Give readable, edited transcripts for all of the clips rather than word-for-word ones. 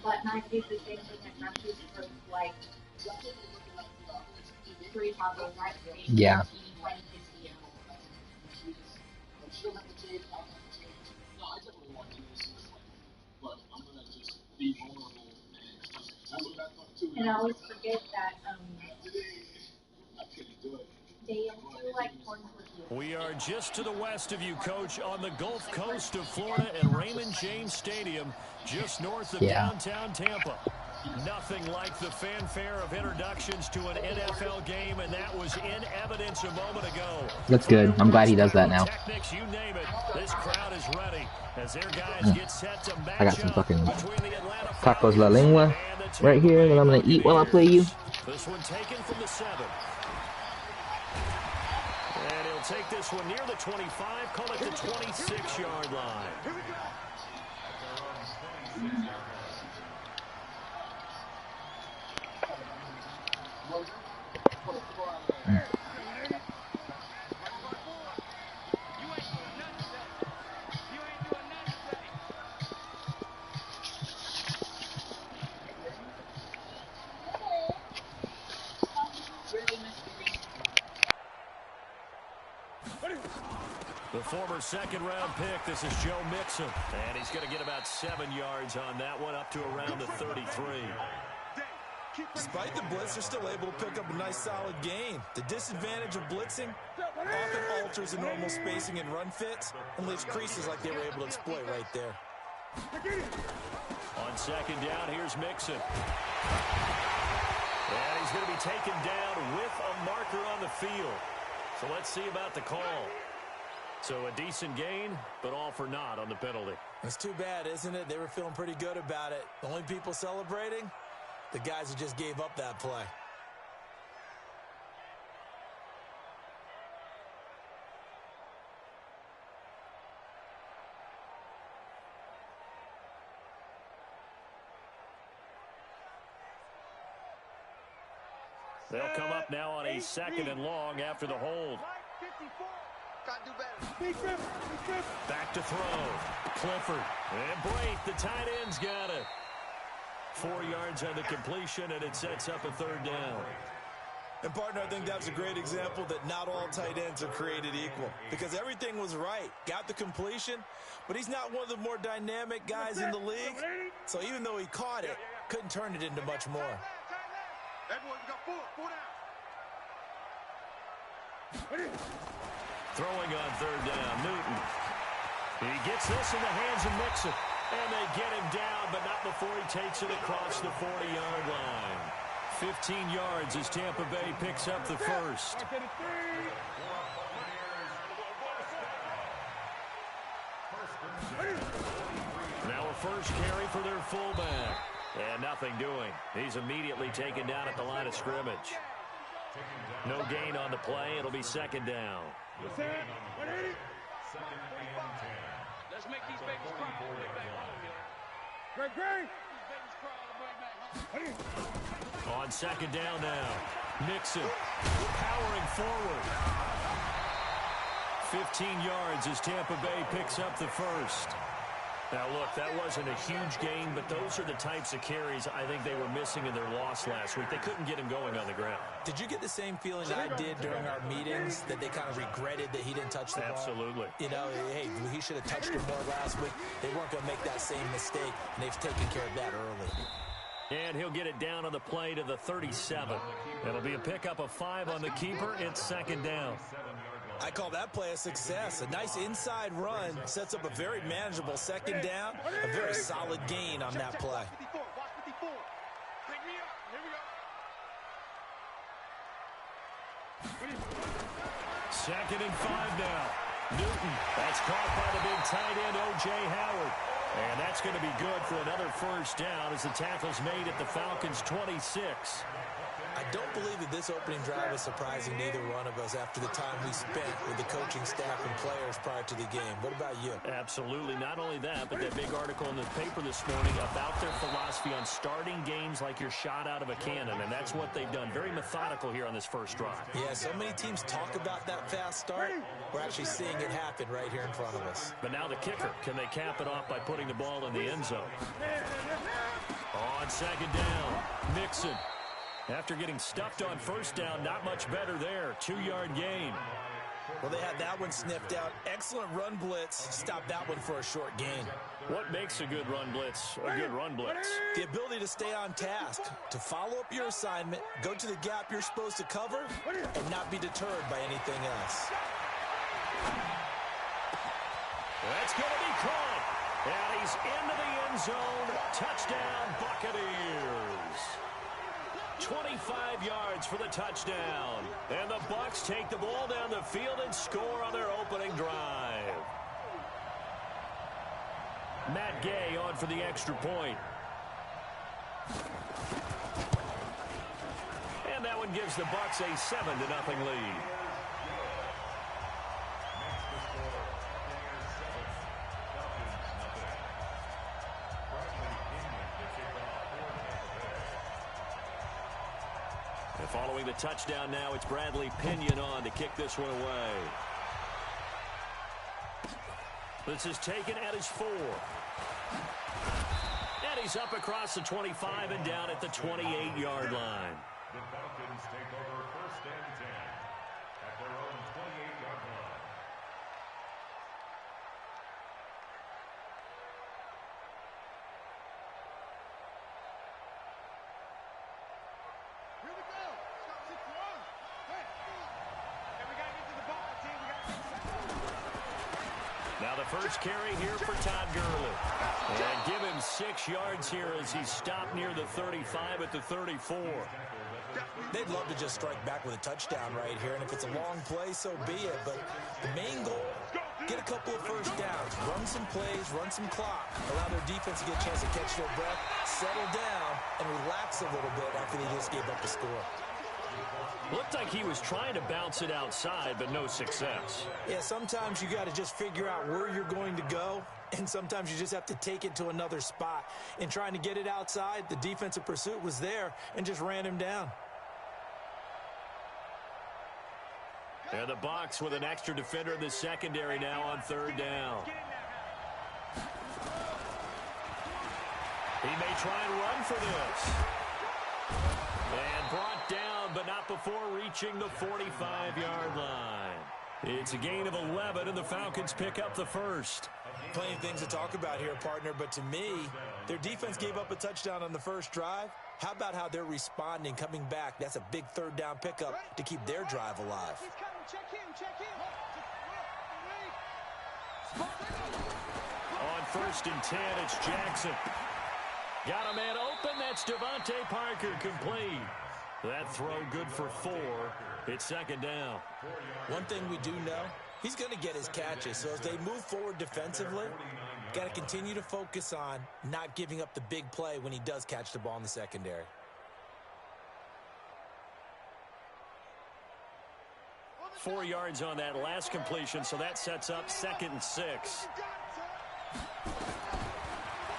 But not do the same thing that Matthews for like 3 tacos, right? Yeah. And I always forget that they do like corn tortillas. We are just to the west of you, Coach, on the Gulf Coast of Florida at Raymond James Stadium, just north of downtown Tampa. Nothing like the fanfare of introductions to an NFL game, and that was in evidence a moment ago. That's good. I'm glad he does that now. Technics, you name it. This crowd is ready as their guys get set to match I got some fucking Atlanta tacos la lengua right here that I'm going to eat while I play you. This one taken from the 7. And he'll take this one near the 25, call it the 26-yard line. The former second-round pick, this is Joe Mixon. And he's going to get about 7 yards on that one, up to around the 33. Despite the blitz, they're still able to pick up a nice, solid gain. The disadvantage of blitzing often alters the normal spacing and run fits and leaves creases like they were able to exploit right there. On second down, here's Mixon. And he's going to be taken down with a marker on the field. So let's see about the call. So a decent gain, but all for naught on the penalty. It's too bad, isn't it? They were feeling pretty good about it. The only people celebrating, the guys who just gave up that play. They'll come up now on a 2nd and long after the hold. Back to throw. Clifford. And Brate, the tight end's got it. 4 yards on the completion, and it sets up a 3rd down. And, partner, I think that's a great example that not all tight ends are created equal. Because everything was right. Got the completion, but he's not one of the more dynamic guys in the league. So even though he caught it, couldn't turn it into much more. Throwing on 3rd down, Newton. He gets this in the hands of Mixon. And they get him down, but not before he takes it across the 40-yard line. 15 yards as Tampa Bay picks up the first. Now a first carry for their fullback. And nothing doing. He's immediately taken down at the line of scrimmage. No gain on the play. It'll be 2nd down. Let's make these babies cry. On 2nd down now. Nixon powering forward. 15 yards as Tampa Bay picks up the first. Now, look, that wasn't a huge gain, but those are the types of carries I think they were missing in their loss last week. They couldn't get him going on the ground. Did you get the same feeling I did during our meetings, that they kind of regretted that he didn't touch the ball? Absolutely. You know, hey, he should have touched it more last week. They weren't going to make that same mistake, and they've taken care of that early. And he'll get it down on the play to the 37. It'll be a pickup of 5 on the keeper. It's 2nd down. I call that play a success. A nice inside run sets up a very manageable 2nd down, a very solid gain on that play. Second and 5 now. Newton, that's caught by the big tight end, O.J. Howard. And that's going to be good for another first down as the tackle's made at the Falcons' 26. I don't believe that this opening drive is surprising to either one of us after the time we spent with the coaching staff and players prior to the game. What about you? Absolutely. Not only that, but that big article in the paper this morning about their philosophy on starting games like you're shot out of a cannon, and that's what they've done. Very methodical here on this first drive. Yeah, so many teams talk about that fast start. We're actually seeing it happen right here in front of us. But now the kicker. Can they cap it off by putting the ball in the end zone? On second down, Mixon. After getting stuffed on first down, not much better there. 2-yard gain. Well, they had that one sniffed out. Excellent run blitz. Stop that one for a short gain. What makes a good run blitz a good run blitz? The ability to stay on task, to follow up your assignment, go to the gap you're supposed to cover, and not be deterred by anything else. That's going to be caught. And he's into the end zone. Touchdown, Buccaneers. 25 yards for the touchdown. And the Bucs take the ball down the field and score on their opening drive. Matt Gay on for the extra point. And that one gives the Bucs a 7-0 lead. And following the touchdown now, it's Bradley Pinion on to kick this one away. This is taken at his 4. And he's up across the 25 and down at the 28-yard line. The Falcons take over 1st and 10 at their own 28-yard line. Here we go. Stop 6-1. Hey. And we got to get to the ball, team. We got to get to Now the first carry here for Todd Gurley. And give him 6 yards here as he's stopped near the 35 at the 34. They'd love to just strike back with a touchdown right here, and if it's a long play, so be it. But the main goal, get a couple of first downs, run some plays, run some clock, allow their defense to get a chance to catch their breath, settle down, and relax a little bit after they just gave up the score. Looked like he was trying to bounce it outside, but no success. Yeah, sometimes you got to just figure out where you're going to go, and sometimes you just have to take it to another spot. In trying to get it outside, the defensive pursuit was there and just ran him down. And the Bucs with an extra defender in the secondary now on 3rd down. He may try and run for this. And brought down, but not before reaching the 45-yard line. It's a gain of 11, and the Falcons pick up the first. Plenty of things to talk about here, partner, but to me, their defense gave up a touchdown on the first drive. How about how they're responding, coming back? That's a big 3rd down pickup to keep their drive alive. He's coming. Check him. Check him. On 1st and 10, it's Jackson. Got a man open. That's Devontae Parker complete. That throw good for 4. It's 2nd down. One thing we do know, he's going to get his catches. So as they move forward defensively, got to continue to focus on not giving up the big play when he does catch the ball in the secondary. Four yards on that last completion, so that sets up 2nd and 6.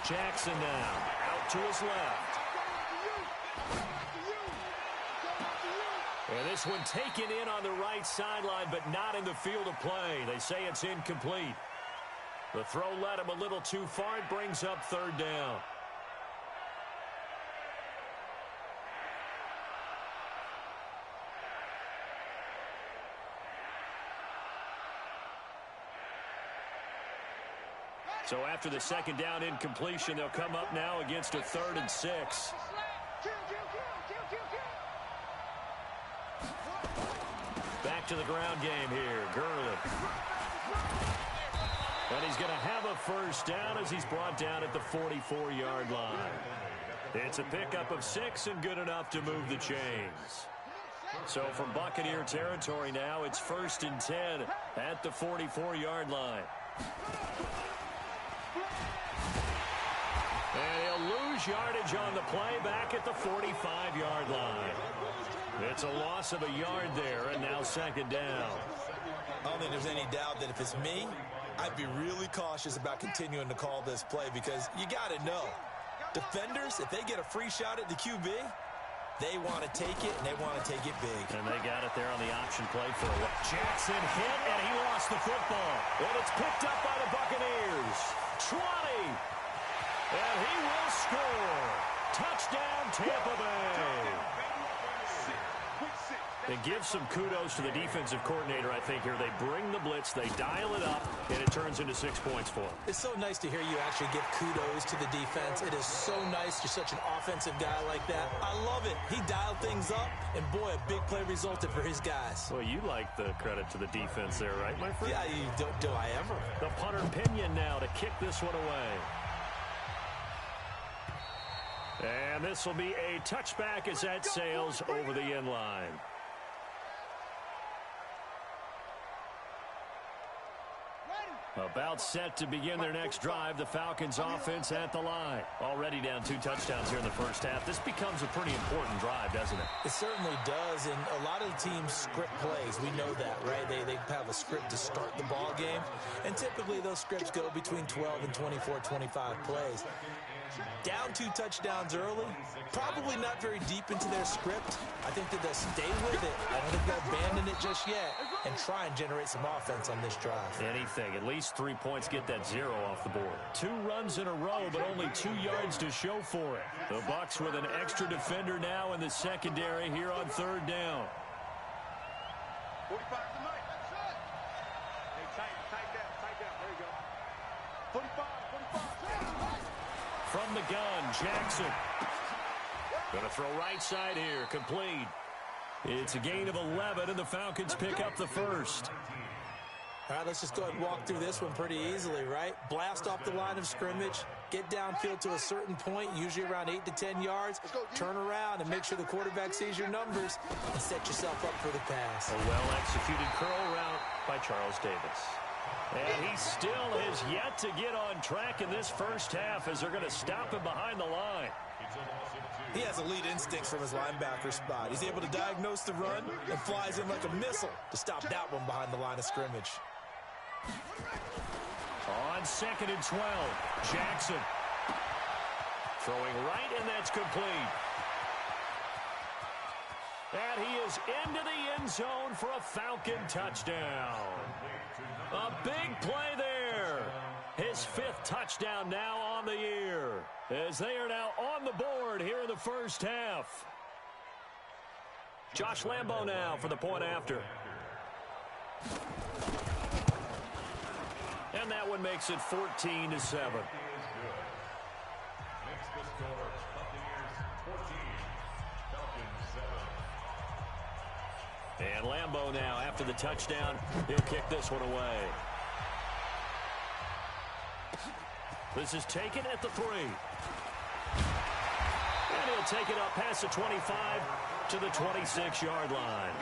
Jackson now out to his left. And this one taken in on the right sideline, but not in the field of play. They say it's incomplete. The throw led him a little too far. It brings up 3rd down. So after the 2nd down incompletion, they'll come up now against a 3rd and 6. Back to the ground game here. Gurley. And he's going to have a first down as he's brought down at the 44-yard line. It's a pickup of 6 and good enough to move the chains. So from Buccaneer territory now, it's 1st and 10 at the 44-yard line. And he'll lose yardage on the play back at the 45-yard line. It's a loss of a yard there, and now second down. I don't think there's any doubt that if it's me, I'd be really cautious about continuing to call this play because you got to know, defenders, if they get a free shot at the QB, they want to take it, and they want to take it big. And they got it there on the option play for a while. Jackson hit, and he lost the football. And it's picked up by the Buccaneers. 20. And he will score. Touchdown, Tampa Bay. And give some kudos to the defensive coordinator, I think, here. They bring the blitz, they dial it up, and it turns into 6 points for them. It's so nice to hear you actually give kudos to the defense. It is so nice. You're such an offensive guy like that. I love it. He dialed things up, and boy, a big play resulted for his guys. Well, you like the credit to the defense there, right, my friend? Yeah, do I ever? The punter Pinion now to kick this one away. And this will be a touchback as that sails over the end line. About set to begin their next drive, the Falcons offense at the line. Already down 2 touchdowns here in the first half. This becomes a pretty important drive, doesn't it? It certainly does, and a lot of the teams script plays. We know that, right? They have a script to start the ball game, and typically those scripts go between 12 and 24, 25 plays. Down 2 touchdowns early, probably not very deep into their script. I think that they'll stay with it. I don't think they'll abandon it just yet and try and generate some offense on this drive. Anything. At least 3 points, get that 0 off the board. 2 runs in a row, but only 2 yards to show for it. The Bucs with an extra defender now in the secondary here on third down. 45 tonight. That's it. Hey, tight down. There you go. 45. From the gun, Jackson. Going to throw right side here, complete. It's a gain of 11, and the Falcons pick up the first. All right, let's just go ahead and walk through this one pretty easily, right? Blast off the line of scrimmage, get downfield to a certain point, usually around 8 to 10 yards, turn around and make sure the quarterback sees your numbers and set yourself up for the pass. A well-executed curl route by Charles Davis. And he still has yet to get on track in this first half as they're going to stop him behind the line. He has elite instincts from his linebacker spot. He's able to diagnose the run and flies in like a missile to stop that one behind the line of scrimmage. On 2nd and 12, Jackson. Throwing right, and that's complete. And he is into the end zone for a Falcon touchdown. A big play there. His 5th touchdown now on the year, as they are now on the board here in the first half. Josh Lambo now for the point after. And that one makes it 14-7. Makes the score Buccaneers 14, Falcons 7. And Lambo now, after the touchdown, he'll kick this one away. This is taken at the 3. And he'll take it up past the 25 to the 26-yard line.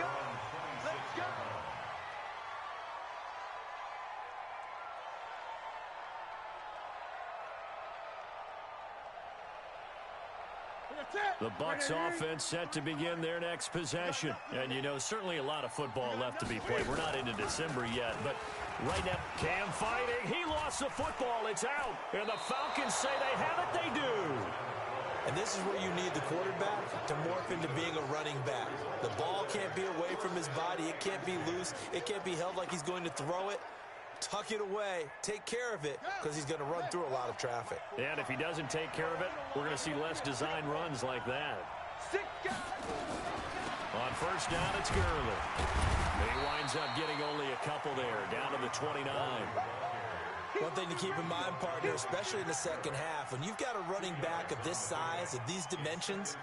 The Bucs offense set to begin their next possession. And, you know, certainly a lot of football left to be played. We're not into December yet, but right now, Cam fighting. He lost the football. It's out. And the Falcons say they have it. They do. And this is where you need the quarterback to morph into being a running back. The ball can't be away from his body. It can't be loose. It can't be held like he's going to throw it. Tuck it away, take care of it, because he's going to run through a lot of traffic. And if he doesn't take care of it, we're going to see less design runs like that. On first down, it's Gurley. He winds up getting only a couple there, down to the 29. One thing to keep in mind, partner, especially in the second half, when you've got a running back of this size, of these dimensions,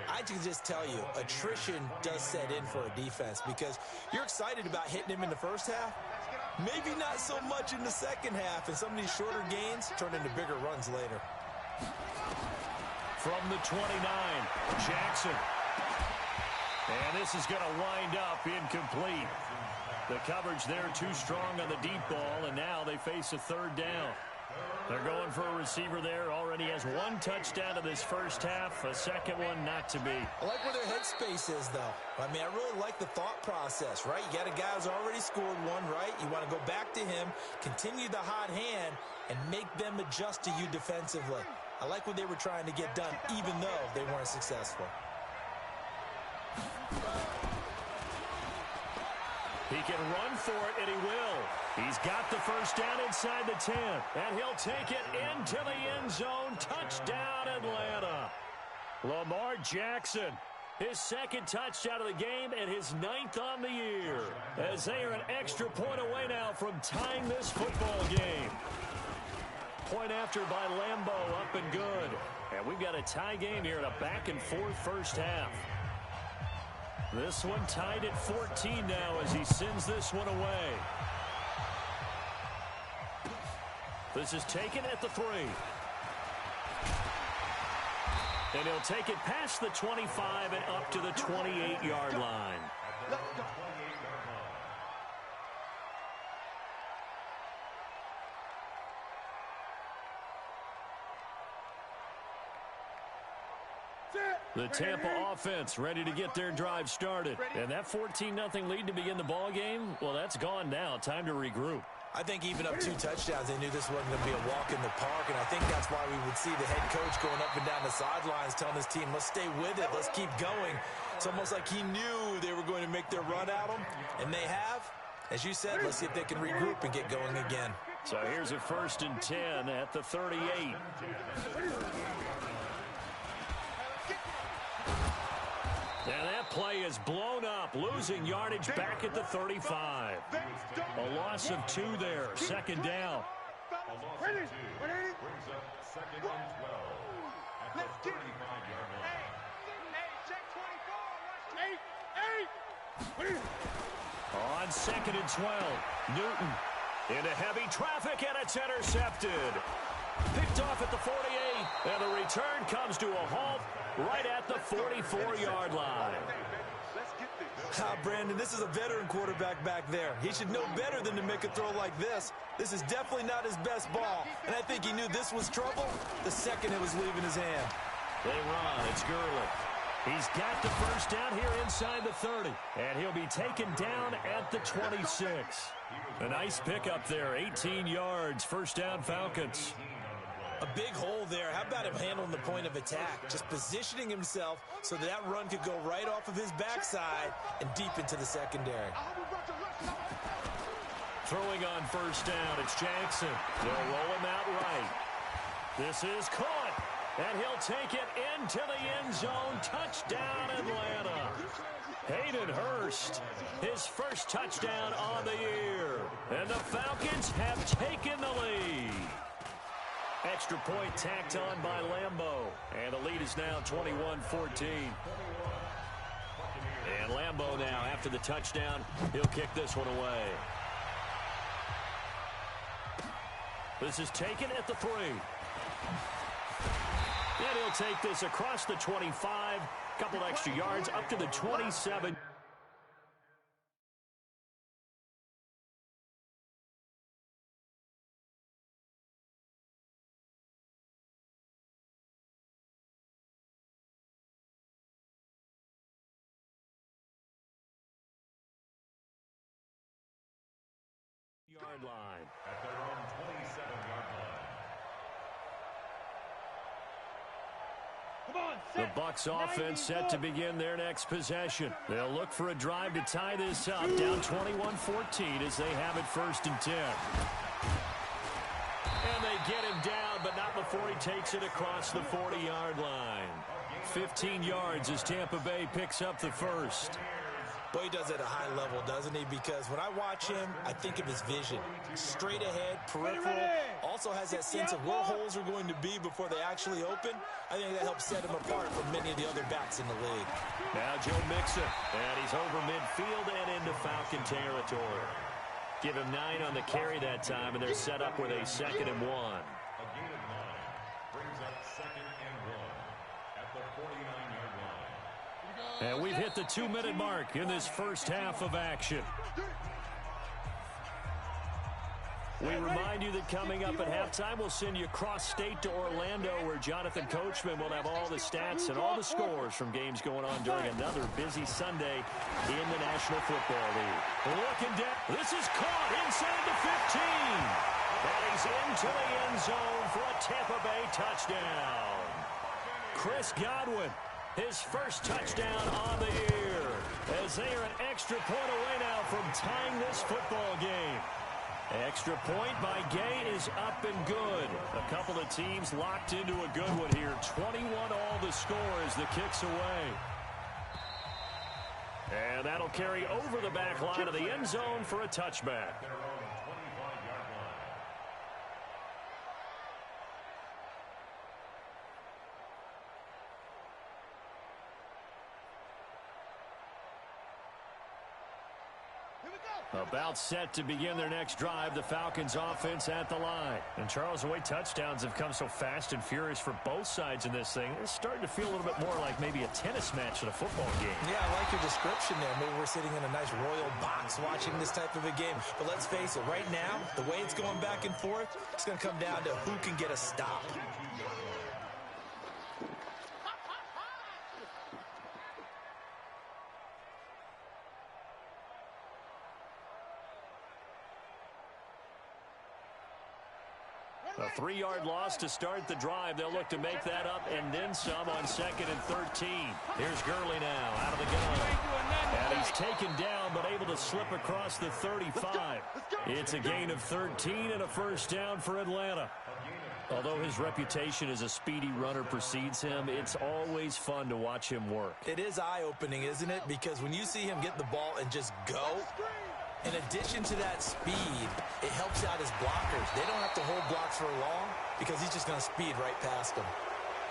I can just tell you, attrition does set in for a defense, because you're excited about hitting him in the first half. Maybe not so much in the second half, and some of these shorter gains turn into bigger runs later. From the 29, Jackson. And this is going to wind up incomplete. The coverage there too strong on the deep ball, and now they face a third down. They're going for a receiver there. Already has one touchdown in this first half. A second one not to be. I like where their headspace is, though. I mean, I really like the thought process, right? You got a guy who's already scored one, right? You want to go back to him, continue the hot hand, and make them adjust to you defensively. I like what they were trying to get done, even though they weren't successful. He can run for it, and he will. He's got the first down inside the 10, and he'll take it into the end zone. Touchdown, Atlanta. Lamar Jackson, his second touchdown of the game and his 9th on the year, as they are an extra point away now from tying this football game. Point after by Lambeau, up and good. And we've got a tie game here in a back-and-forth first half. This one tied at 14 now as he sends this one away. This is taken at the 3. And he'll take it past the 25 and up to the 28-yard line. The Tampa offense ready to get their drive started. And that 14-0 lead to begin the ball game, well, that's gone now. Time to regroup. I think even up 2 touchdowns, they knew this wasn't going to be a walk in the park, and I think that's why we would see the head coach going up and down the sidelines telling his team, let's stay with it, let's keep going. It's almost like he knew they were going to make their run at him, and they have. As you said, let's see if they can regroup and get going again. So here's a 1st and 10 at the 38. And that play is blown up, losing yardage back at the 35. A loss of 2 there, 2nd down. A loss of 2 brings up 2nd and 12 at the 35-yard line. On 2nd and 12, Newton into heavy traffic, and it's intercepted. Picked off at the 48, and the return comes to a halt right at the 44-yard line. Brandon, this is a veteran quarterback back there. He should know better than to make a throw like this. This is definitely not his best ball, and I think he knew this was trouble the second it was leaving his hand. They run. It's Gurley. He's got the first down here inside the 30, and he'll be taken down at the 26. A nice pickup there, 18 yards, first down Falcons. A big hole there. How about him handling the point of attack? Just positioning himself so that run could go right off of his backside and deep into the secondary. Throwing on first down, it's Jackson. They'll roll him out right. This is caught, and he'll take it into the end zone. Touchdown, Atlanta. Hayden Hurst, his first touchdown on the year. And the Falcons have taken the lead. Extra point tacked on by Lambeau. And the lead is now 21-14. And Lambeau now, after the touchdown, he'll kick this one away. This is taken at the 3. And he'll take this across the 25. Couple extra yards up to the 27. Yard line. At their own 27-yard line. The Bucs offense set to begin their next possession. They'll look for a drive to tie this up, down 21-14 as they have it 1st and 10. And they get him down, but not before he takes it across the 40-yard line. 15 yards as Tampa Bay picks up the first. Boy, he does it at a high level, doesn't he? Because when I watch him, I think of his vision. Straight ahead, peripheral. Also has that sense of where holes are going to be before they actually open. I think that helps set him apart from many of the other backs in the league. Now Joe Mixon, and he's over midfield and into Falcon territory. Give him 9 on the carry that time, and they're set up with a 2nd and 1. A gain of 9 brings up 2nd and 1 at the 49-yard line. And we've hit the 2-minute mark in this first half of action. We remind you that coming up at halftime, we'll send you cross-state to Orlando, where Jonathan Coachman will have all the stats and all the scores from games going on during another busy Sunday in the National Football League. Looking down. This is caught inside the 15. And he's into the end zone for a Tampa Bay touchdown. Chris Godwin, his first touchdown on the year, as they are an extra point away now from tying this football game. Extra point by Gay is up and good. A couple of teams locked into a good one here. 21 all the score as the kick's away. And that'll carry over the back line of the end zone for a touchback. About set to begin their next drive, the Falcons offense at the line. And Charles, the way touchdowns have come so fast and furious for both sides in this thing, it's starting to feel a little bit more like maybe a tennis match than a football game. Yeah, I like your description there. Maybe we're sitting in a nice royal box watching this type of a game. But let's face it, right now, the way it's going back and forth, it's going to come down to who can get a stop. A 3-yard loss to start the drive. They'll look to make that up and then some on 2nd and 13. Here's Gurley now out of the gun. And he's taken down but able to slip across the 35. It's a gain of 13 and a first down for Atlanta. Although his reputation as a speedy runner precedes him, it's always fun to watch him work. It is eye-opening, isn't it? Because when you see him get the ball and just go, in addition to that speed, it helps out his blockers. They don't have to hold blocks for long because he's just going to speed right past them.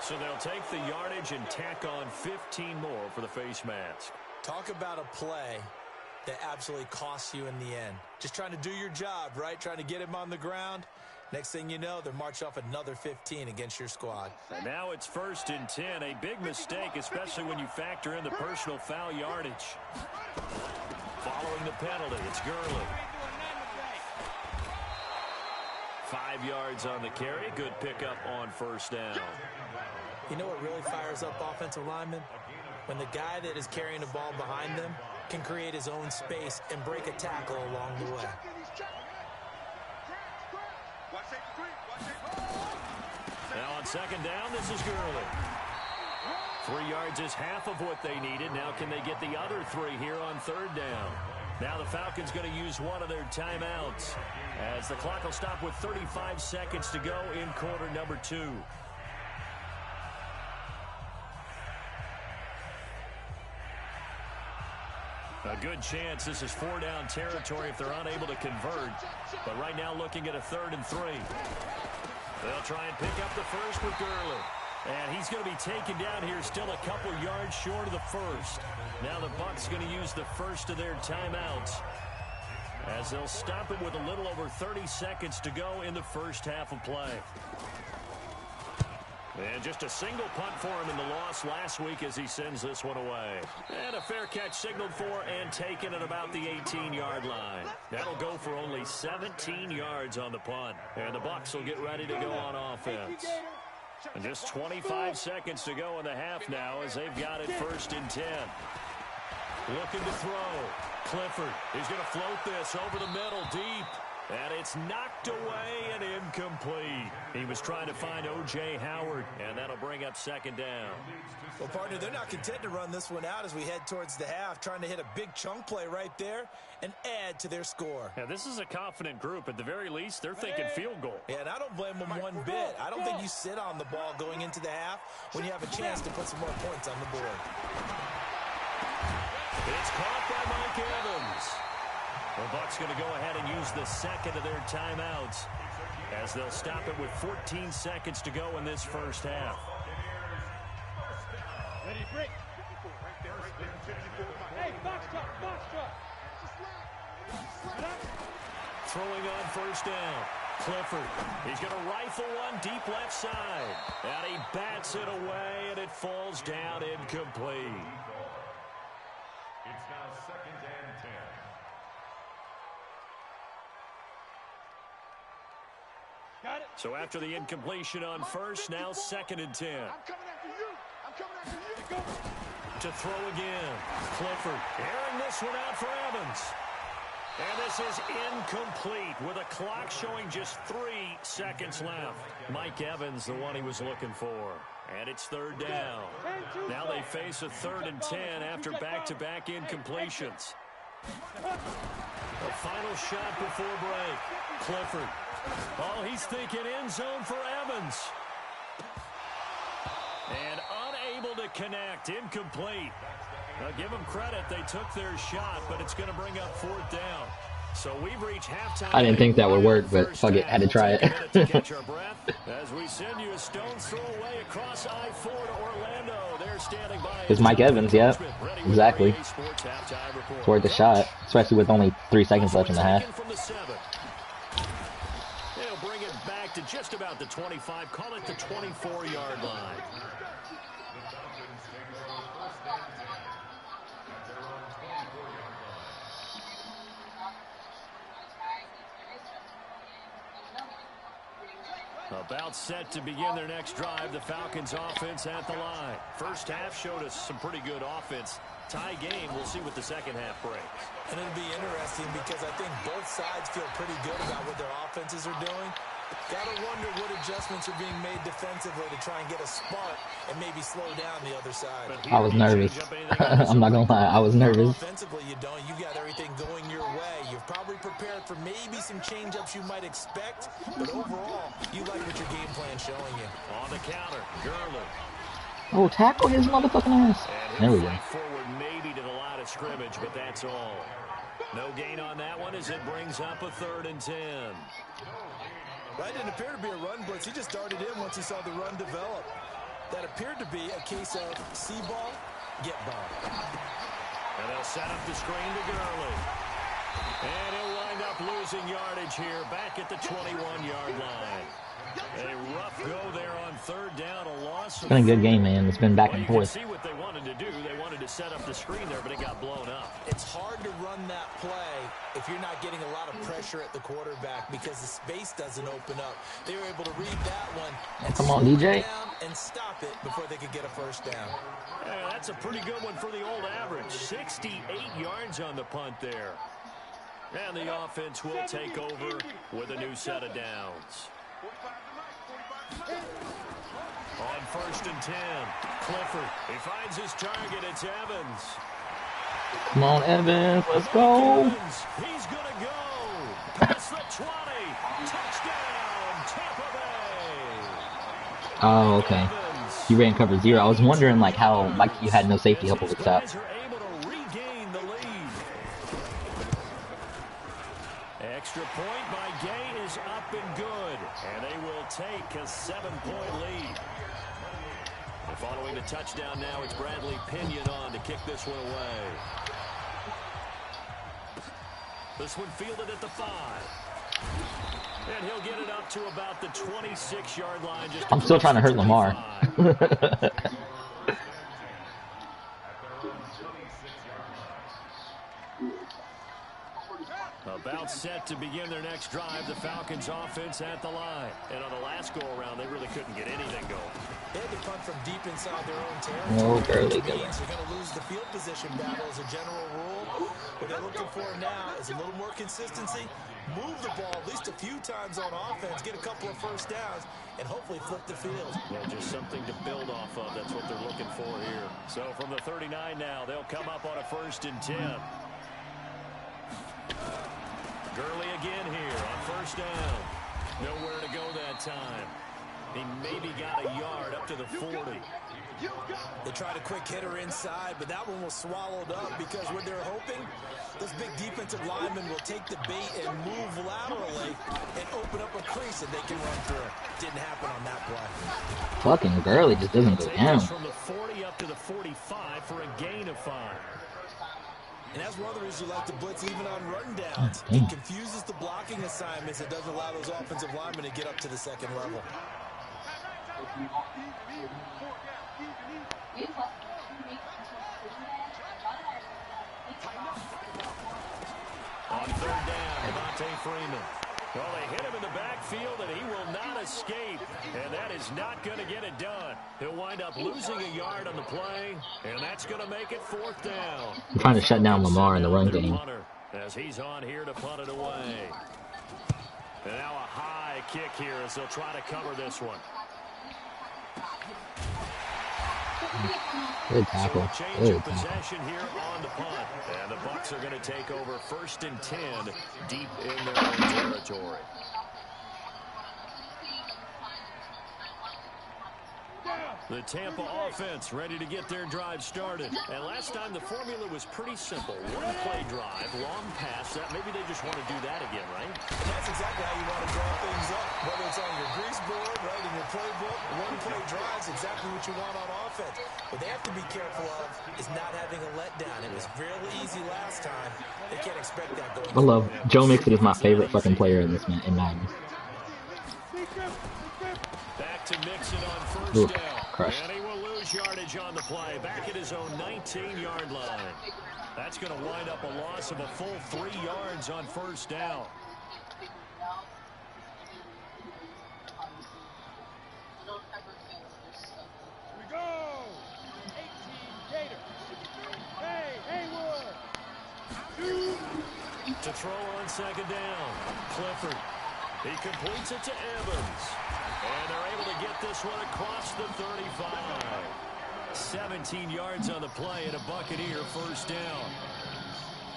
So they'll take the yardage and tack on 15 more for the face mask. Talk about a play that absolutely costs you in the end. Just trying to do your job, right? Trying to get him on the ground. Next thing you know, they're marching off another 15 against your squad. And now it's 1st and 10. A big mistake, especially when you factor in the personal foul yardage. Following the penalty, it's Gurley. 5 yards on the carry. Good pickup on first down. You know what really fires up offensive linemen? When the guy that is carrying the ball behind them can create his own space and break a tackle along the way. Now on 2nd down, this is Gurley. 3 yards is half of what they needed. Now can they get the other 3 here on 3rd down? Now the Falcons going to use one of their timeouts as the clock will stop with 35 seconds to go in quarter number 2. A good chance this is 4-down territory if they're unable to convert. But right now looking at a 3rd and 3. They'll try and pick up the first with Gurley. And he's going to be taken down here still a couple yards short of the first. Now the Bucs going to use the first of their timeouts as they'll stop him with a little over 30 seconds to go in the first half of play. And just a single punt for him in the loss last week as he sends this one away. And a fair catch signaled for and taken at about the 18-yard line. That'll go for only 17 yards on the punt. And the Bucs will get ready to go on offense. And just 25 seconds to go in the half now as they've got it 1st and 10. Looking to throw. Clifford is going to float this over the middle deep. And it's knocked away and incomplete. He was trying to find O.J. Howard, and that'll bring up 2nd down. Well, partner, they're not content to run this one out as we head towards the half, trying to hit a big chunk play right there and add to their score. Now, this is a confident group. At the very least, they're thinking field goal. Yeah, and I don't blame them one bit. I don't think you sit on the ball going into the half when you have a chance to put some more points on the board. It's caught by Mike Evans. The Bucs going to go ahead and use the second of their timeouts as they'll stop it with 14 seconds to go in this first half. Ready, break. Hey, box truck, box truck. Throwing on first down. Clifford. He's going to rifle one deep left side. And he bats it away, and it falls down incomplete. It's now 2nd and 10. So after the incompletion on first, now 2nd and 10. I'm coming after you. I'm coming after you. Go. To throw again. Clifford airing this one out for Evans. And this is incomplete with a clock showing just 3 seconds left. Mike Evans, the one he was looking for. And it's 3rd down. Now they face a 3rd and 10 after back-to-back incompletions. The final shot before break. Clifford. Oh, he's thinking end zone for Evans. And unable to connect. Incomplete. Now, give them credit. They took their shot, but it's going to bring up 4th down. So we've reached halftime. I didn't think that would work, but fuck it, had to try it. Catch our breath as we send you a stone's throw away across I-4 to Orlando. They're standing by. It's Mike Evans, yeah, exactly. It's worth a shot, especially with only 3 seconds left in the half. They'll bring it back to just about the 25. Call it the 24-yard line. About set to begin their next drive, the Falcons offense at the line. First half showed us some pretty good offense. Tie game, we'll see what the second half brings. And it'll be interesting because I think both sides feel pretty good about what their offenses are doing. Gotta wonder what adjustments are being made defensively to try and get a spark and maybe slow down the other side. I was nervous. I'm not gonna lie, I was nervous. Offensively, you don't. You got everything going your way. You've probably prepared for maybe some change-ups you might expect, but overall, you like what your game plan's showing you. On the counter, Gurley. Oh, tackle his motherfucking ass. There we go. Forward maybe to the line of scrimmage, but that's all. No gain on that one as it brings up a 3rd and 10. That didn't appear to be a run blitz. He just darted in once he saw the run develop. That appeared to be a case of see ball, get ball. And they'll set up the screen to Gurley. And he'll wind up losing yardage here back at the 21-yard line. A rough go there on 3rd down, a loss. It's been a good game, man. It's been back and forth. You can see what they wanted to do. They wanted to set up the screen there, but it got blown up. It's hard to run that play if you're not getting a lot of pressure at the quarterback because the space doesn't open up. They were able to read that one and come on, DJ, and stop it before they could get a 1st down. Yeah, that's a pretty good one for the old average. 68 yards on the punt there. And the offense will take over with a new set of downs. On 1st and 10, Clifford, he finds his target, it's Evans. Come on, Evans, let's go. Evans, he's going to go. Past the 20, touchdown, Tampa Bay. Oh, okay. You ran cover 0. I was wondering, like, how, like, you had no safety help over the top. Guys are able to regain the lead. Extra point by Gay is up and good, and they will take a 7-point lead. And following the touchdown now, it's Bradley Pinion on to kick this one away. This one fielded at the 5. And he'll get it up to about the 26-yard line. I'm still trying to hurt Lamar. About set to begin their next drive, the Falcons offense at the line. And on the last go-around, they really couldn't get anything going. They had to punt from deep inside their own territory. No, barely Which means they're going to lose the field position battle as a general rule. What they're looking for now is a little more consistency, move the ball at least a few times on offense, get a couple of 1st downs, and hopefully flip the field. Yeah, just something to build off of. That's what they're looking for here. So from the 39 now, they'll come up on a 1st and 10. Gurley again here on 1st down. Nowhere to go that time. He maybe got a yard up to the 40. They tried a quick hitter inside, but that one was swallowed up because what they're hoping, this big defensive lineman will take the bait and move laterally and open up a crease that they can run through. Didn't happen on that play. Fucking Gurley just doesn't go down. From the 40 up to the 45 for a gain of 5. And that's one of the reasons you like to blitz even on run downs. It confuses the blocking assignments. It doesn't allow those offensive linemen to get up to the 2nd level. On 3rd down, Devontae Freeman. Well, they hit him in the backfield, and he will not escape. And that is not going to get it done. He'll wind up losing a yard on the play, and that's going to make it 4th down. I'm trying to shut down Lamar in the run game. As he's on here to punt it away. And now a high kick here as they'll try to cover this one. Good tackle. So change of possession here on the punt. And the Bucs are going to take over 1st and 10 deep in their own territory. The Tampa offense ready to get their drive started. And last time the formula was pretty simple. One play drive, long pass. Maybe they just want to do that again, right? That's exactly how you want to draw things up. Whether it's on your grease board, right, in your playbook, one play drive is exactly what you want on offense. What they have to be careful of is not having a letdown. It was really easy last time. They can't expect that going I love forward. Joe Mixon is my favorite fucking player in this in Madden. Back to Mixon on 1st Ooh, down. crushed. And he will lose yardage on the play. Back at his own 19-yard line. That's going to wind up a loss of a full 3 yards on 1st down. Here we go. 18 Gators. Hey, Haywood. To throw on 2nd down. Clifford. He completes it to Evans. And they're able to get this one across the 35. 17 yards on the play and a Buccaneer 1st down.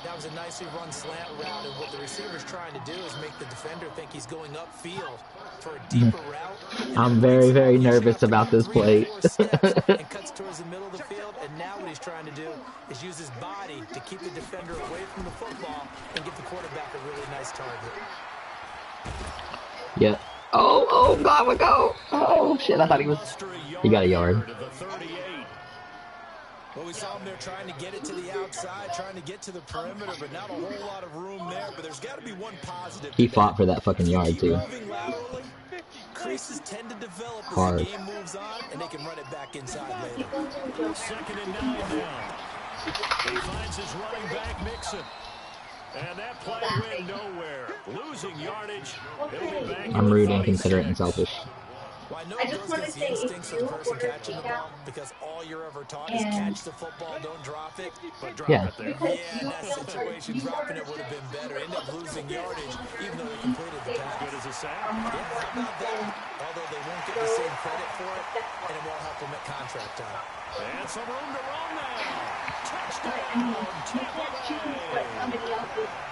That was a nicely run slant route, and what the receiver's trying to do is make the defender think he's going upfield for a deeper route. I'm very, very nervous about this play. And cuts towards the middle of the field, and now what he's trying to do is use his body to keep the defender away from the football and give the quarterback a really nice target. Yep. Oh, God, we go. Oh, shit, I thought he got a yard. Well, we saw him there trying to get it to the outside, trying to get to the perimeter, but not a whole lot of room there. But there's got to be one positive. He fought for that fucking yard, too. Moving laterally, creases tend to develop as Hard. the game moves on, and they can run it back inside later. 2nd and 9 now. He finds his running back, Mixon. And that play went nowhere. Losing yardage. He'll be back. I'm rude, inconsiderate, and selfish. Well, I know it goes against the instincts of the person catching the ball because all you're ever taught is catch the football, don't drop it. But drop Yeah. it there. Yeah, in that situation, dropping it would have been better. End up losing yardage, even though they completed the pass. Good as a sack. Yeah, how about that? Although they won't get the same credit for it, and it won't help them at contract time. And some room to run now. Touchdown, Tampa Bay.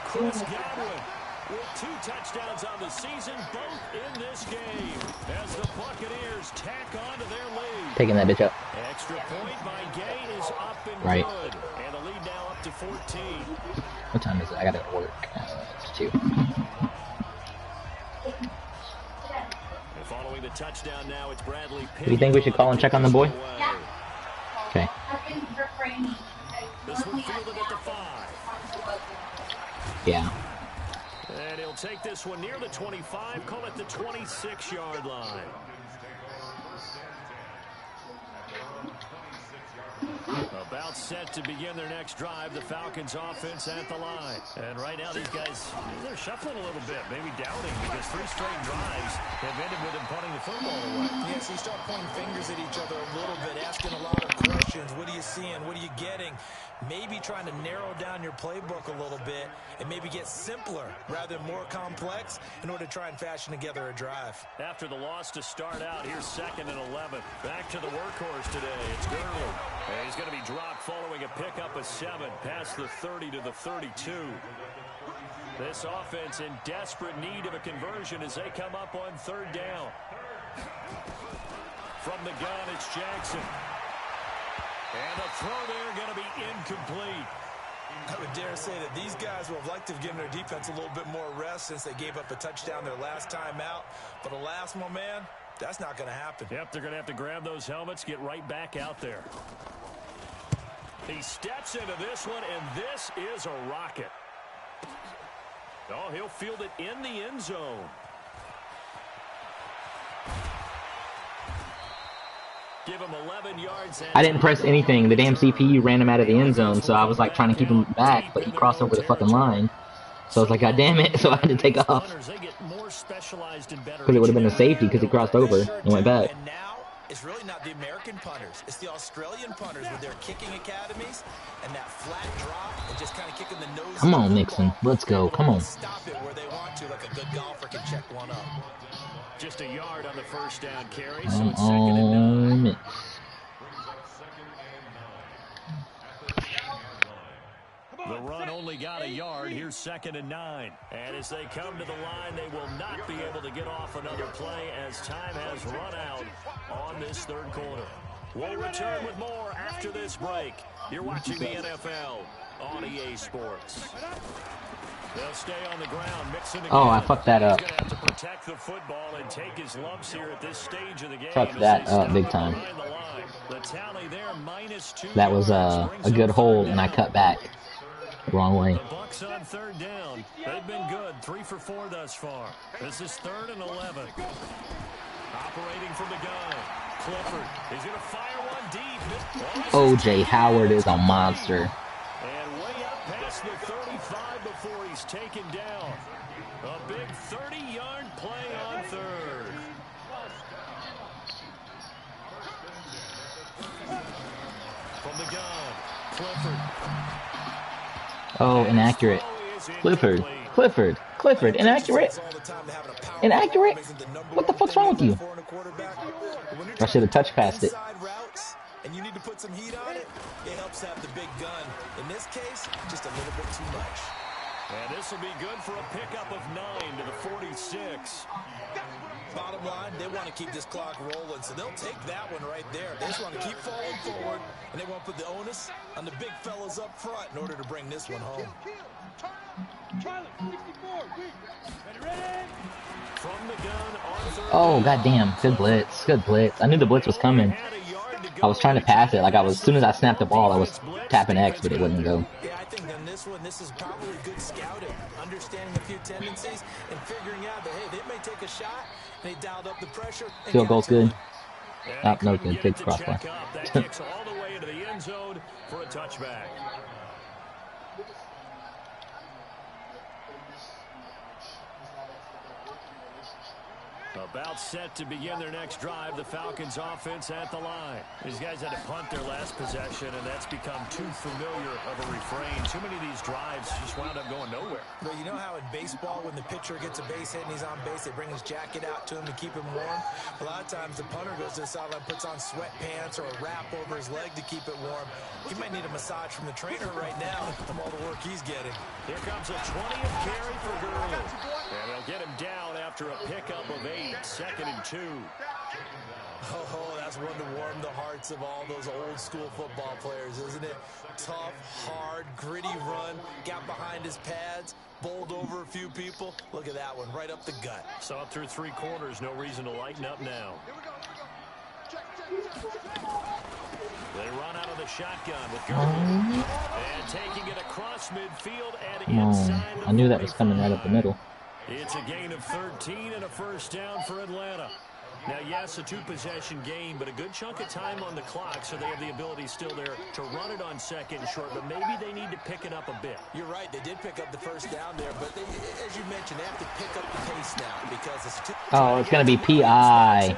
Chris Godwin with 2 touchdowns on the season, both in this game, as the Buccaneers tack on to their lead. Taking that bitch up. Extra point by Gay is up and Right. good. And the lead now up to 14. What time is it? I gotta work. It's 2. And following the touchdown now, it's Bradley Pitt. Do you think we should call and check on the boy? Yeah. Okay. I've been refraining. This one fielded at the 5. Yeah. And he'll take this one near the 25, call it the 26-yard line. About set to begin their next drive, the Falcons offense at the line. And right now these guys, they're shuffling a little bit, maybe doubting, because 3 straight drives have ended with them punting the football away. Yes, you start pointing fingers at each other a little bit, asking a lot of questions. What are you seeing? What are you getting? Maybe trying to narrow down your playbook a little bit and maybe get simpler rather than more complex in order to try and fashion together a drive. After the loss to start out, here's 2nd and 11. Back to the workhorse today. It's Gurley. And he's going to be dropped following a pickup of 7 past the 30 to the 32. This offense in desperate need of a conversion as they come up on 3rd down. From the gun, it's Jackson. And the throw there going to be incomplete. I would dare say that these guys would have liked to have given their defense a little bit more rest since they gave up a touchdown their last time out. But alas, my man, that's not going to happen. Yep, they're going to have to grab those helmets, get right back out there. He steps into this one, and this is a rocket. Oh, he'll field it in the end zone. Give him 11 yards. I didn't press anything. The damn CPU ran him out of the end zone, so I was like trying to keep him back, but he crossed over the fucking line. So I was like, God damn it. So I had to take off. Because Because it would have been a safety because he crossed over and went back. And now it's really not the American punters. It's the Australian punters with their kicking academies and that flat drop and just kind of kicking the nose. Come on, Nixon. Let's go. Come on. Stop it where they want to, like a good golfer can check one up. Just a yard on the first down carry. Come So it's 2nd and 9. on. The run only got a yard. Here's 2nd and 9. And as they come to the line, they will not be able to get off another play as time has run out on this third quarter. We'll return with more after this break. You're watching the NFL on EA Sports. They'll stay on the ground, mixing again. Oh, I fucked that up. He's gonna have to protect the football and take his lumps here at this stage of the game. Fucked that up big time. The tally there, -2. That was a good hold, and I cut back. Wrong way. The Bucs on 3rd down. They've been good. 3 for 4 thus far. This is 3rd and 11. Operating from the gun. Clifford is going to fire one deep. O.J. Howard is a monster. And way up past the 35 before he's taken down. A big 30-yard play on 3rd. From the gun. Clifford. Oh, inaccurate. Clifford. Inaccurate. Inaccurate? What the fuck's wrong with you? I should have touch passed it. And you need to put some heat on it. It helps have the big gun. In this case, just a little bit too much. And this will be good for a pickup of 9 to the 46. Bottom line, they want to keep this clock rolling, so they'll take that one right there. They just want to keep falling forward, and they want to put the onus on the big fellas up front in order to bring this one home. From the gun on 3rd. Oh, goddamn. Good blitz. Good blitz. I knew the blitz was coming. I was trying to pass it. Like, as soon as I snapped the ball, I was tapping X, but it wouldn't go. Yeah, I think on this one, this is probably good scouting, understanding a few tendencies, and figuring out that, hey, they may take a shot, and they dialed up the pressure. Field goal's good. Oh, no good. Big crossbar. That kicks all the way into the end zone for a touchback. About set to begin their next drive, the Falcons offense at the line. These guys had to punt their last possession, and that's become too familiar of a refrain. Too many of these drives just wound up going nowhere. But you know how in baseball, when the pitcher gets a base hit and he's on base, they bring his jacket out to him to keep him warm? A lot of times the punter goes to the sideline, puts on sweatpants or a wrap over his leg to keep it warm. He might need a massage from the trainer right now from all the work he's getting. Here comes a 20th carry for Gurley. And they'll get him down after a pickup of 8. 2nd and 2. Oh, that's one to warm the hearts of all those old school football players, isn't it? Tough, hard, gritty run, got behind his pads, bowled over a few people. Look at that one, right up the gut. Saw it through 3 quarters, no reason to lighten up now. They run out of the shotgun with Gurley. And taking it across midfield and inside the I knew that was coming right up the middle. It's a gain of 13 and a first down for Atlanta. Now, yes, a 2-possession game, but a good chunk of time on the clock, so they have the ability still there to run it on 2nd and short, but maybe they need to pick it up a bit. You're right, they did pick up the first down there, but they, as you mentioned, they have to pick up the pace now because it's too... Oh, it's going to be P.I.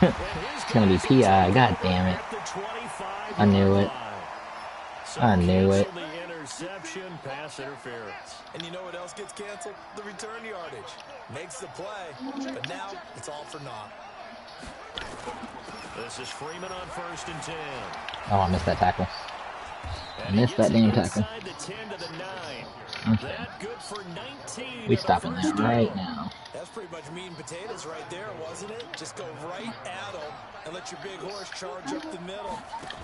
It's going to be P.I. God damn it. I knew it. I knew it. Interception, pass interference. And you know what else gets canceled? The return yardage. Makes the play, but now it's all for naught. This is Freeman on 1st and 10. Oh, I missed that tackle. I missed that damn tackle. The 10 to the 9. That good for 19. We stopping that right now. That's pretty much meat and potatoes right there, wasn't it? Just go right at them and let your big horse charge up the middle.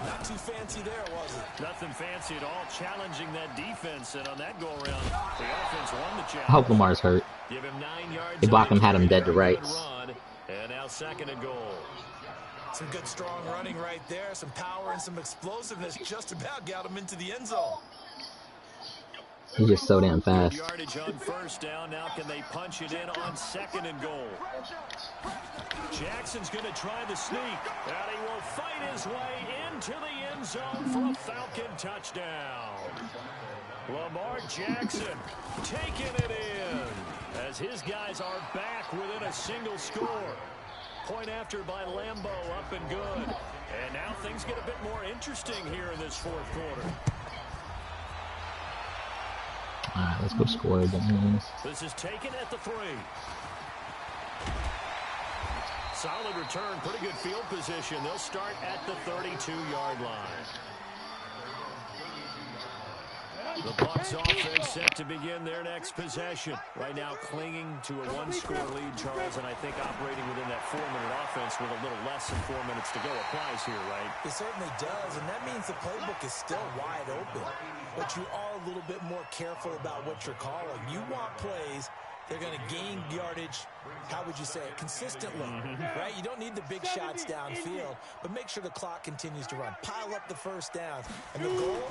Not too fancy there, was it? Nothing fancy at all. Challenging that defense, and on that go-around, the offense won the challenge. I hope Lamar's hurt. Give him 9 yards. They blocked him, had him dead to rights. And now 2nd and goal. Some good strong running right there. Some power and some explosiveness just about got him into the end zone. He's just so damn fast. Yardage on first down. Now can they punch it in on 2nd and goal? Jackson's going to try the sneak, and he will fight his way into the end zone for a Falcon touchdown. Lamar Jackson taking it in as his guys are back within a single score. Point after by Lambo, up and good. And now things get a bit more interesting here in this 4th quarter. Alright, let's go score again. This is taken at the 3. Solid return, pretty good field position. They'll start at the 32-yard line. The Bucs offense set to begin their next possession. Right now clinging to a 1-score lead, Charles, and I think operating within that 4-minute offense with a little less than 4 minutes to go applies here, right? It certainly does, and that means the playbook is still wide open. But you are a little bit more careful about what you're calling. You want plays they're going to gain yardage, how would you say it, consistently, right? You don't need the big shots downfield, but make sure the clock continues to run. Pile up the first downs. And the goal,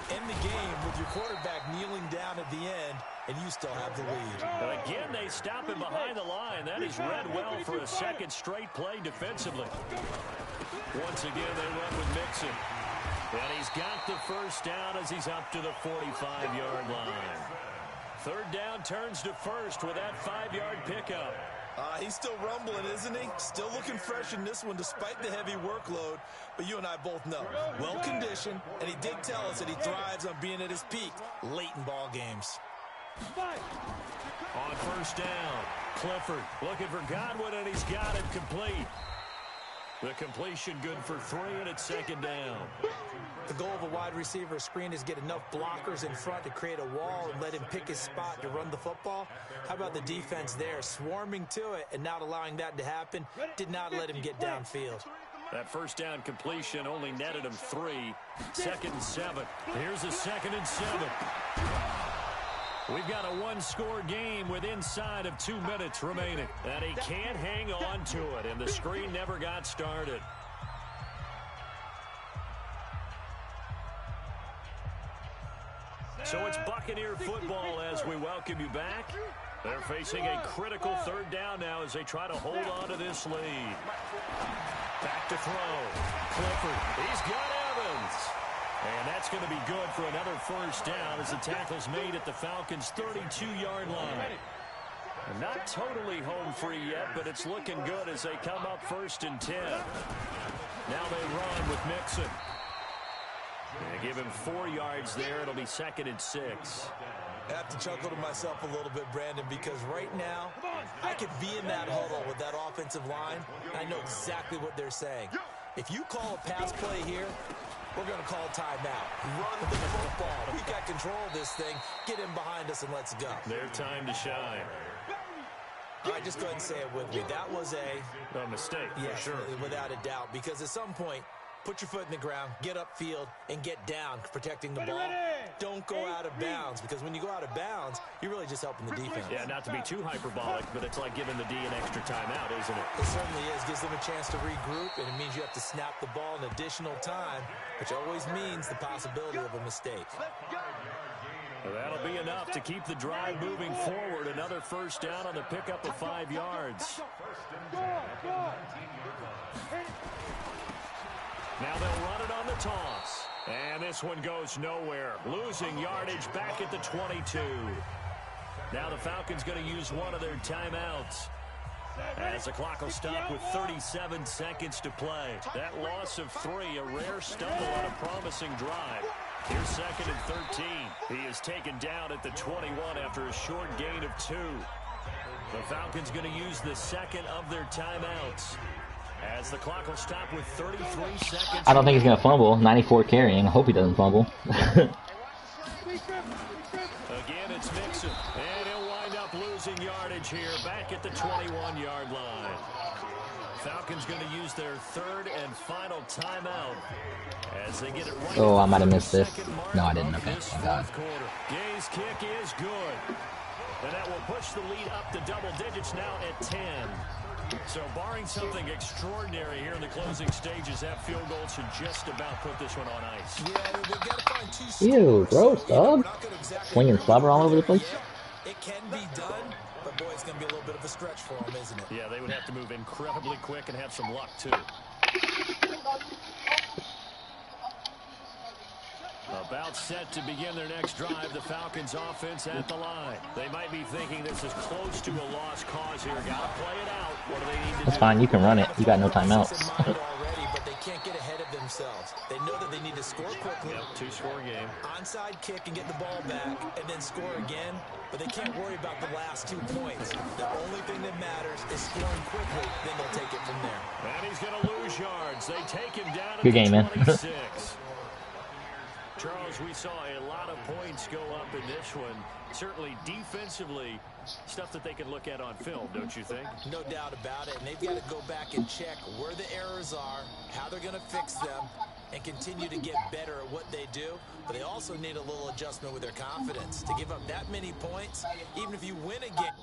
end the game with your quarterback kneeling down at the end, and you still have the lead. But again, they stop him behind the line. That is read well for a second straight play defensively. Once again, they run with Mixon. And he's got the first down as he's up to the 45-yard line. Third down turns to first with that 5-yard pickup. He's still rumbling, isn't he? Still looking fresh in this one despite the heavy workload. But you and I both know, well-conditioned, and he did tell us that he thrives on being at his peak late in ball games. On first down, Clifford looking for Godwin, and he's got it complete. The completion good for 3, and it's second down. The goal of a wide receiver screen is get enough blockers in front to create a wall and let him pick his spot to run the football. How about the defense there, swarming to it and not allowing that to happen? Did not let him get downfield. That first down completion only netted him 3. Second and 7. Here's a second and 7. We've got a 1-score game with inside of 2 minutes remaining. And he can't hang on to it, and the screen never got started. So it's Buccaneer football as we welcome you back. They're facing a critical third down now as they try to hold on to this lead. Back to throw. Clifford, he's got Evans. And that's going to be good for another first down as the tackle's made at the Falcons' 32-yard line. Not totally home free yet, but it's looking good as they come up 1st and 10. Now they run with Mixon. They give him 4 yards there. It'll be 2nd and 6. I have to chuckle to myself a little bit, Brandon, because right now I could be in that huddle with that offensive line, and I know exactly what they're saying. If you call a pass play here, we're going to call timeout. Run the football. We got control of this thing. Get him behind us and let's go. Their time to shine. All right, just go ahead and say it with me. That was a mistake, yes, for sure. Without a doubt, because at some point, put your foot in the ground, get upfield, and get down, protecting the ball. Don't go out of bounds, because when you go out of bounds, you're really just helping the defense. Yeah, not to be too hyperbolic, but it's like giving the D an extra timeout, isn't it? It certainly is. Gives them a chance to regroup, and it means you have to snap the ball in additional time, which always means the possibility of a mistake. Well, that'll be enough to keep the drive moving forward. Another first down on the pickup of 5 yards. Now they'll run it on the toss. And this one goes nowhere. Losing yardage back at the 22. Now the Falcons going to use one of their timeouts. As the clock will stop with 37 seconds to play. That loss of 3, a rare stumble on a promising drive. Here's 2nd and 13. He is taken down at the 21 after a short gain of 2. The Falcons going to use the second of their timeouts. As the clock will stop with 33 seconds. I don't think he's going to fumble. 94 carrying. I hope he doesn't fumble. Again, it's Mixon. And he'll wind up losing yardage here back at the 21-yard line. Falcons going to use their 3rd and final timeout as they get it right. Oh, I might have missed this. No, I didn't. Okay. Oh, God. Gay's kick is good. And that will push the lead up to double digits now at 10. So barring something extraordinary here in the closing stages, that field goal should just about put this one on ice. Yeah, they've got to find two Ew, scores, gross, so, we're dog. not gonna exactly Slinging know slobber all over the whether place. yet. It can be done, but boy, it's going to be a little bit of a stretch for them, isn't it? Yeah, they would have to move incredibly quick and have some luck, too. About set to begin their next drive, the Falcons offense at the line. They might be thinking this is close to a lost cause here. Got to play it out. What do they need to do? It's fine, you can run it. You got no timeouts. Already, but they can't get ahead of themselves. They know that they need to score quickly. Yep, two-score game. Onside kick and get the ball back and then score again, but they can't worry about the last 2 points. The only thing that matters is scoring quickly, then they'll take it from there. And he's going to lose yards. They take him down at Good the game, man. 26. Charles, we saw a lot of points go up in this one. Certainly defensively, stuff that they can look at on film, don't you think? No doubt about it, and they've got to go back and check where the errors are, how they're going to fix them, and continue to get better at what they do. But they also need a little adjustment with their confidence. To give up that many points, even if you win a game.